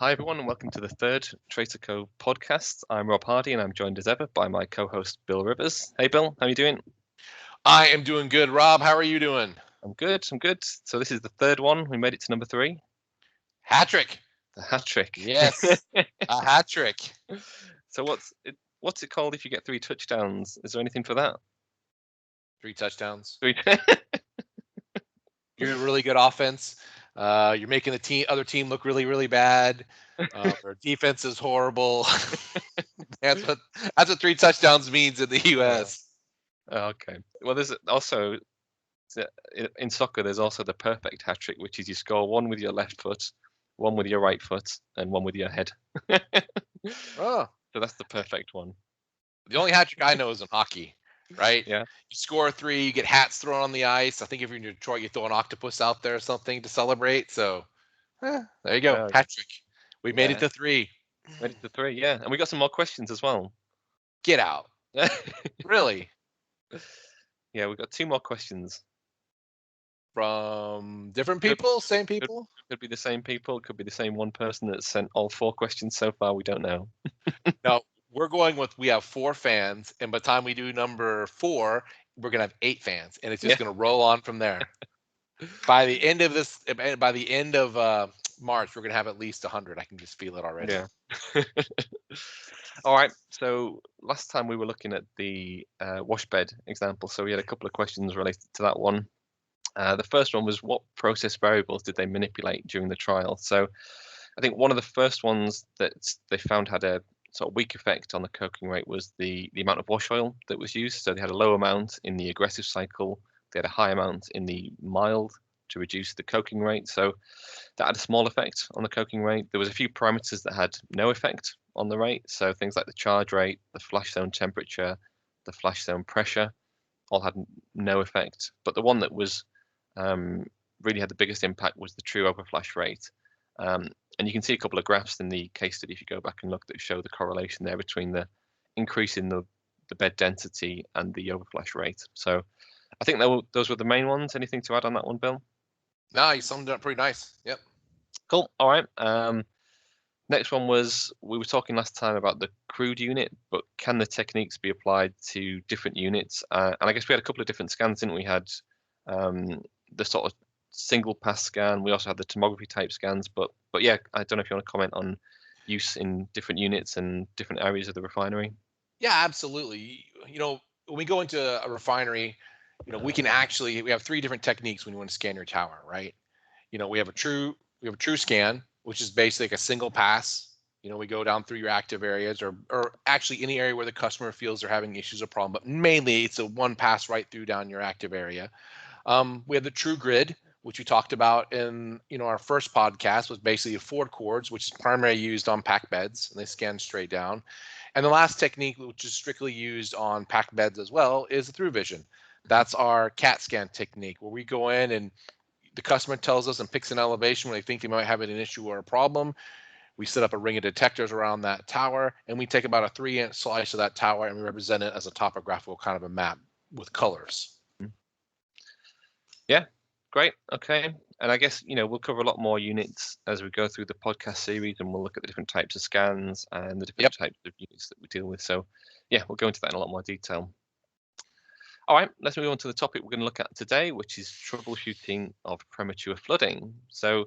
Hi everyone and welcome to the third Tracerco podcast. I'm Rob Hardy and I'm joined as ever by my co-host Bill Rivers. Hey Bill, how are you doing? I am doing good. Rob, how are you doing? I'm good. So this is the third one. We made it to number 3. Hat trick. The hat trick. Yes, a hat trick. So what's it called if you get 3 touchdowns? Is there anything for that? 3 touchdowns. 3 You're a really good offense. You're making the other team look really, really bad. Their defense is horrible. that's what 3 touchdowns means in the U.S. Okay. Well, there's also in soccer. There's also the perfect hat trick, which is you score one with your left foot, one with your right foot, and one with your head. Oh, So that's the perfect one. the only hat trick I know is in hockey, right? Yeah. You score 3, you get hats thrown on the ice. I think if you're in Detroit, you throw an octopus out there or something to celebrate. So there you go, hat trick. We made it to 3. Made it to 3, yeah. And we got some more questions as well. Get out. Really? Yeah, we've got 2 more questions. From different people, same people? Could be the same people, could be the same one person that sent all 4 questions so far, we don't know. No, we're going with we have 4 fans, and by the time we do number 4, we're gonna have 8 fans, and it's just gonna roll on from there. By the end of March, we're gonna have at least 100. I can just feel it already. Yeah. All right. So last time we were looking at the wash bed example, so we had a couple of questions related to that one. The first one was what process variables did they manipulate during the trial? So I think one of the first ones that they found had a sort of weak effect on the coking rate was the amount of wash oil that was used. So they had a low amount in the aggressive cycle, they had a high amount in the mild to reduce the coking rate. So that had a small effect on the coking rate. There was a few parameters that had no effect on the rate. So things like the charge rate, the flash zone temperature, the flash zone pressure all had no effect. But the one that was really had the biggest impact was the true overflash rate. And you can see a couple of graphs in the case study if you go back and look that show the correlation there between the increase in the bed density and the overflash rate. So I think those were the main ones. Anything to add on that one, Bill? No, you summed it up pretty nice. Yep. Cool. All right. Next one was we were talking last time about the crude unit, but can the techniques be applied to different units? And I guess we had a couple of different scans, didn't we? Had the sort of single pass scan. We also had the tomography type scans, but yeah, I don't know if you want to comment on use in different units and different areas of the refinery. Yeah, absolutely. When we go into a refinery, we have 3 different techniques when you want to scan your tower, right? We have a true scan, which is basically like a single pass. We go down through your active areas or actually any area where the customer feels they're having issues or problem, but mainly it's a one pass right through down your active area. We have the true grid, which we talked about in our first podcast, was basically 4 cords, which is primarily used on pack beds, and they scan straight down. And the last technique, which is strictly used on pack beds as well, is the through vision. That's our CAT scan technique, where we go in and the customer tells us and picks an elevation when they think they might have an issue or a problem. We set up a ring of detectors around that tower, and we take about a 3-inch slice of that tower and we represent it as a topographical kind of a map with colors. Yeah, great. Okay. And I guess, we'll cover a lot more units as we go through the podcast series, and we'll look at the different types of scans and the different types of units that we deal with. So yeah, we'll go into that in a lot more detail. All right, let's move on to the topic we're going to look at today, which is troubleshooting of premature flooding. So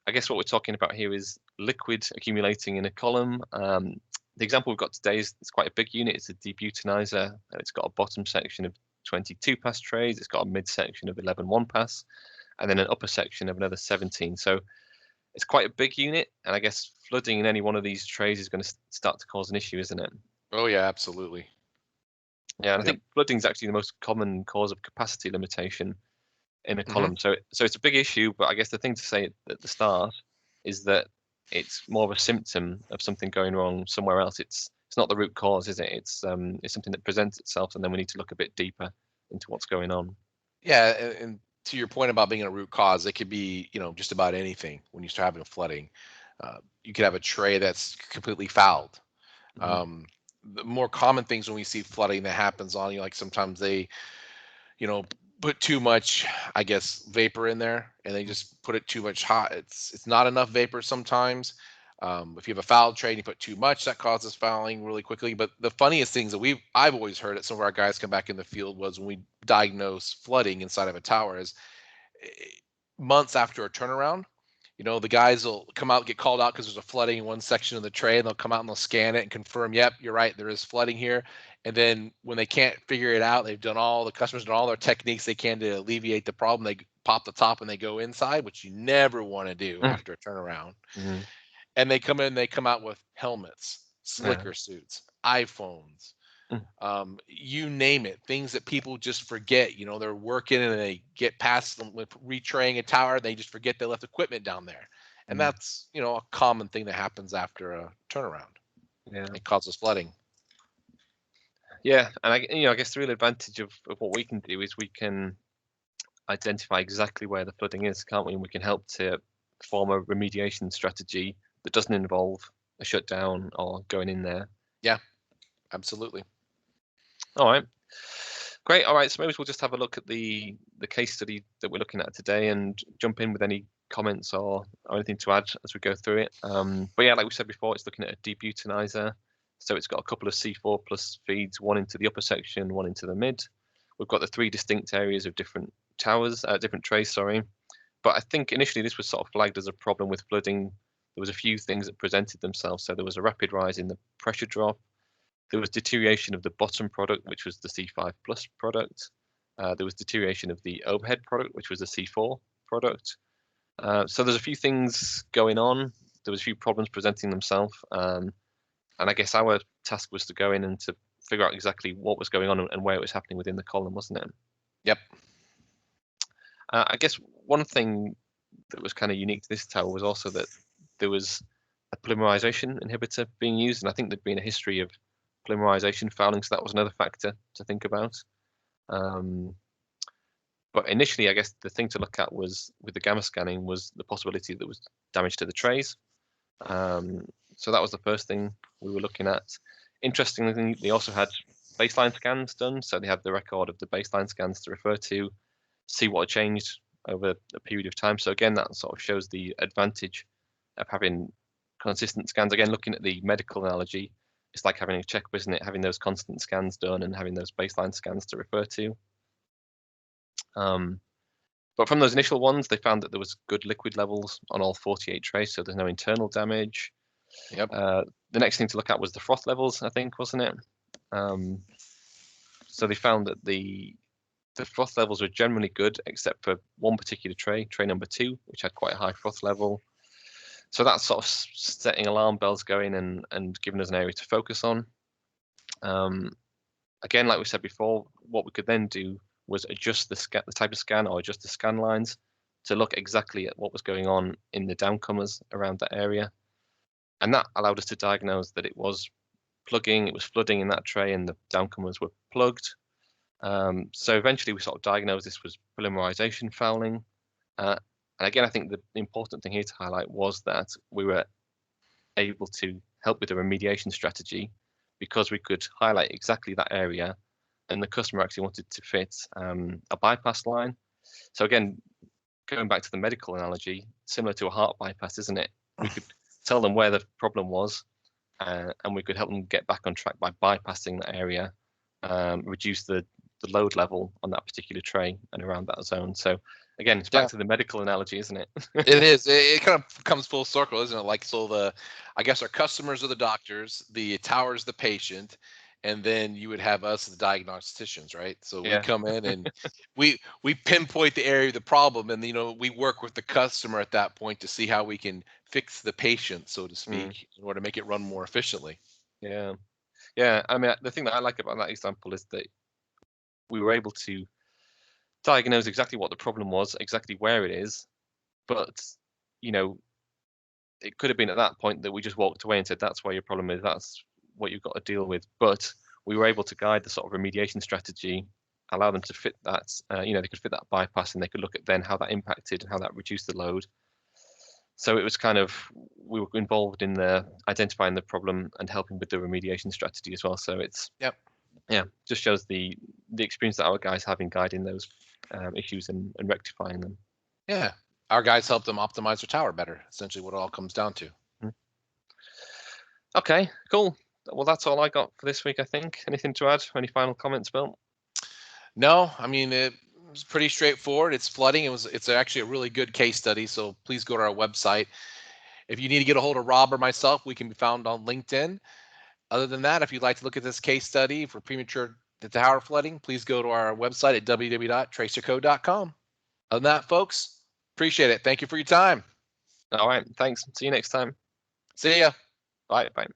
I guess what we're talking about here is liquid accumulating in a column. The example we've got today is it's quite a big unit. It's a debutanizer, and it's got a bottom section of 22 pass trays. It's got a mid section of 11 one pass, and then an upper section of another 17. So it's quite a big unit, and I guess flooding in any one of these trays is going to start to cause an issue, isn't it? Oh yeah, absolutely. Yeah, and I think flooding is actually the most common cause of capacity limitation in a column. So it's a big issue, but I guess the thing to say at the start is that it's more of a symptom of something going wrong somewhere else. It's not the root cause, is it? It's something that presents itself, and then we need to look a bit deeper into what's going on. Yeah, and to your point about being a root cause, it could be just about anything. When you start having flooding, you could have a tray that's completely fouled. The more common things when we see flooding that happens on like sometimes they put too much, I guess, vapor in there, and they just put it too much hot. It's not enough vapor sometimes. If you have a foul tray and you put too much, that causes fouling really quickly. But the funniest things that I've always heard that some of our guys come back in the field was when we diagnose flooding inside of a tower is eh, months after a turnaround. The guys will come out, get called out because there's a flooding in one section of the tray, and they'll come out and they'll scan it and confirm, yep, you're right, there is flooding here. And then when they can't figure it out, the customers done all their techniques they can to alleviate the problem. They pop the top and they go inside, which you never want to do after a turnaround. Mm-hmm. And they come in, they come out with helmets, Yeah. slicker suits, iPhones, Mm. you name it, things that people just forget. They're working and they get past them with retraying a tower. They just forget they left equipment down there. And that's, a common thing that happens after a turnaround. Yeah. It causes flooding. Yeah. And I guess the real advantage of what we can do is we can identify exactly where the flooding is, can't we? And we can help to form a remediation strategy that doesn't involve a shutdown or going in there. Yeah, absolutely. All right. Great. All right. So maybe we'll just have a look at the case study that we're looking at today and jump in with any comments or anything to add as we go through it. But yeah, like we said before, it's looking at a debutanizer. So it's got a couple of C4 plus feeds, one into the upper section, one into the mid. We've got the 3 distinct areas of different towers, different trays, sorry. But I think initially this was sort of flagged as a problem with flooding. There was a few things that presented themselves. So there was a rapid rise in the pressure drop. There was deterioration of the bottom product, which was the C5 plus product. There was deterioration of the overhead product, which was the C4 product. So there's a few things going on. There was a few problems presenting themselves. And I guess our task was to go in and to figure out exactly what was going on and where it was happening within the column, wasn't it? Yep. I guess one thing that was kind of unique to this tower was also that there was a polymerization inhibitor being used, and I think there'd been a history of polymerization fouling, so that was another factor to think about. But initially, I guess the thing to look at was, with the gamma scanning, was the possibility that there was damage to the trays. So that was the first thing we were looking at. Interestingly, they also had baseline scans done, so they had the record of the baseline scans to refer to, see what had changed over a period of time. So again, that sort of shows the advantage of having consistent scans. Again, looking at the medical analogy, it's like having a checkup, isn't it? Having those constant scans done and having those baseline scans to refer to. But from those initial ones, they found that there was good liquid levels on all 48 trays, so there's no internal damage. Yep. The next thing to look at was the froth levels, I think, wasn't it? So they found that the froth levels were generally good, except for one particular tray number 2, which had quite a high froth level. So that's sort of setting alarm bells going and giving us an area to focus on. Again, like we said before, what we could then do was adjust the type of scan or adjust the scan lines to look exactly at what was going on in the downcomers around that area. And that allowed us to diagnose that it was plugging, it was flooding in that tray, and the downcomers were plugged. So eventually we sort of diagnosed this was polymerization fouling. And again, I think the important thing here to highlight was that we were able to help with a remediation strategy because we could highlight exactly that area, and the customer actually wanted to fit a bypass line. So again, going back to the medical analogy, similar to a heart bypass, isn't it? We could tell them where the problem was, and we could help them get back on track by bypassing that area, reduce the load level on that particular tray and around that zone. So again, it's back to the medical analogy, isn't it? It is. It kind of comes full circle, isn't it? Like, so I guess our customers are the doctors, the tower's the patient, and then you would have us, the diagnosticians, right? So we come in and we pinpoint the area of the problem, and we work with the customer at that point to see how we can fix the patient, so to speak, in order to make it run more efficiently. Yeah. I mean, the thing that I like about that example is that we were able to diagnose exactly what the problem was, exactly where it is, but it could have been at that point that we just walked away and said, that's where your problem is, that's what you've got to deal with. But we were able to guide the sort of remediation strategy, allow them to fit that, they could fit that bypass, and they could look at then how that impacted and how that reduced the load. So it was kind of, we were involved in the identifying the problem and helping with the remediation strategy as well. So it's, just shows the experience that our guys have in guiding those issues and rectifying them. Yeah. Our guys help them optimize their tower better, essentially what it all comes down to. Okay, cool. Well, that's all I got for this week, I think. Anything to add? Any final comments, Bill? No, I mean it was pretty straightforward. It's flooding. It's actually a really good case study. So please go to our website. If you need to get a hold of Rob or myself, we can be found on LinkedIn. Other than that, if you'd like to look at this case study for premature tower flooding, please go to our website at www.tracerco.com. Other than that, folks, appreciate it. Thank you for your time. All right, thanks. See you next time. See ya. Bye. Bye.